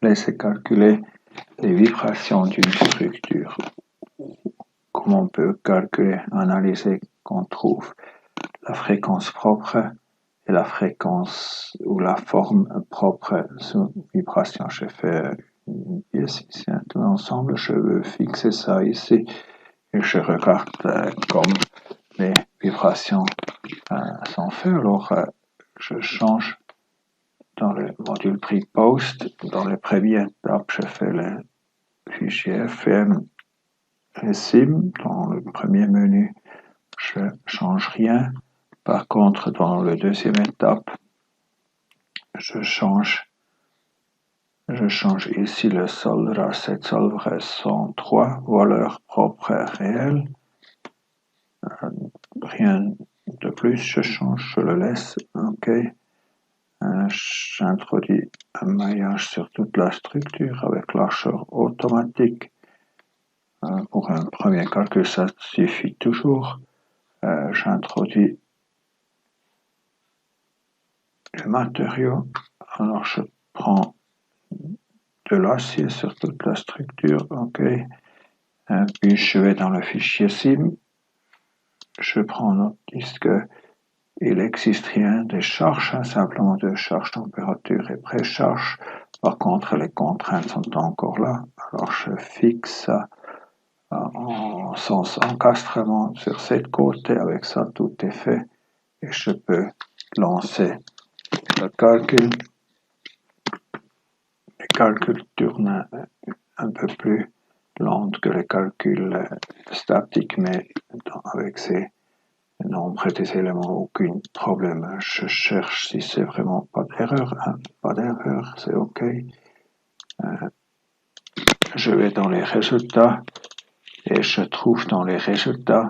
laisser calculer les vibrations d'une structure. Comment on peut calculer, analyser qu'on trouve la fréquence propre et la fréquence ou la forme propre sous vibration. Je fais une pièce ici, un ensemble, je veux fixer ça ici et je regarde comme les vibrations sont faites. Alors je change dans le module pre-post. Dans les premières étapes, je fais le fichier FM et SIM. Dans le premier menu, je ne change rien. Par contre, dans la deuxième étape, je change ici le solder 7 solder 103 valeurs propres et réelles. Rien de plus, je le laisse. OK. J'introduis un maillage sur toute la structure avec l'archeur automatique. Pour un premier calcul, ça suffit toujours. J'introduis le matériau. Alors je prends de l'acier sur toute la structure. OK. Puis je vais dans le fichier SIM. Je prends notice que il n'existe rien de charge, simplement de charge, température et précharge. Par contre, les contraintes sont encore là. Alors, je fixe ça en sens encastrement sur cette côté. Avec ça, tout est fait. Et je peux lancer le calcul. Les calculs tournent un peu plus lent que les calculs statiques, mais avec ces nombres des éléments, aucun problème. Je cherche si c'est vraiment pas d'erreur. Pas d'erreur, c'est OK. Je vais dans les résultats et je trouve dans les résultats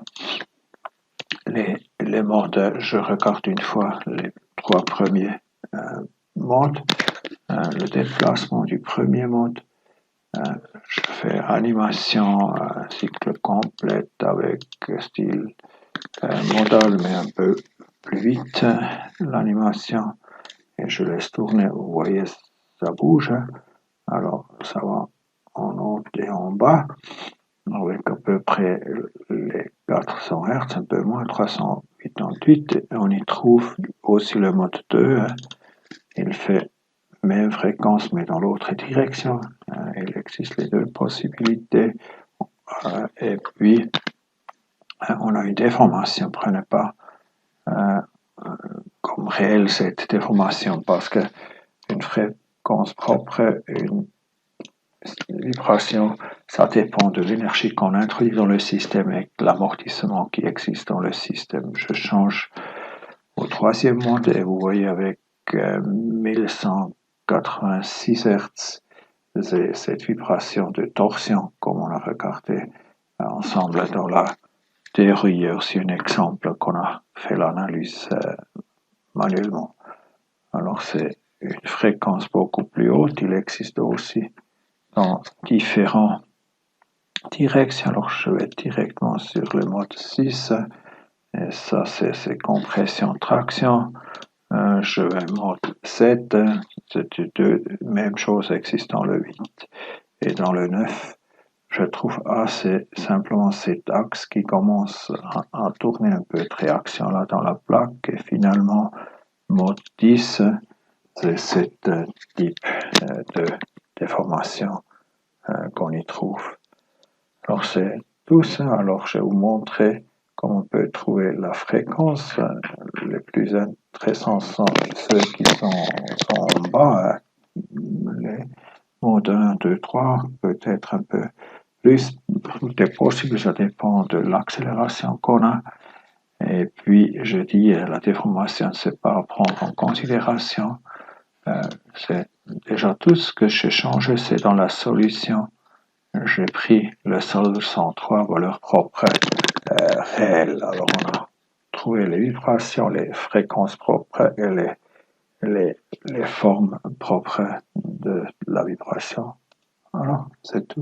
les modes. Je regarde une fois les trois premiers modes. Le déplacement du premier mode. Je fais animation, cycle complète avec style modal, mais un peu plus vite l'animation. Et je laisse tourner. Vous voyez, ça bouge. Alors, ça va en haut et en bas, avec à peu près les 400 Hz, un peu moins, 388. Et on y trouve aussi le mode 2. Il fait même fréquence, mais dans l'autre direction. Il existe les deux possibilités. Et puis, on a une déformation. Prenez pas comme réelle cette déformation, parce que une fréquence propre, une vibration, ça dépend de l'énergie qu'on introduit dans le système et de l'amortissement qui existe dans le système. Je change au troisième mode et vous voyez avec 1186 Hz, cette vibration de torsion, comme on a regardé ensemble dans la théorie. C'est un exemple qu'on a fait l'analyse manuellement. Alors c'est une fréquence beaucoup plus haute. Il existe aussi dans différentes directions. Alors je vais directement sur le mode 6. Et ça c'est compression traction. Je vais mode 7. C'est deux mêmes choses existent dans le 8 et dans le 9. Je trouve c'est simplement cet axe qui commence à tourner un peu de réaction là dans la plaque. Et finalement, mode 10, c'est ce type de déformation qu'on y trouve. Alors c'est tout ça. Alors je vais vous montrer comment on peut trouver la fréquence. Les plus intéressants sont ceux qui sont en bas. Les modes 1, 2, 3, peut-être un peu plus. Tout est possible, ça dépend de l'accélération qu'on a. Et puis, je dis, la déformation, c'est pas à prendre en considération. C'est déjà tout ce que j'ai changé, c'est dans la solution. J'ai pris le solde 103 valeurs propres réelles. Alors, on a trouvé les vibrations, les fréquences propres et les formes propres de la vibration. Voilà, c'est tout.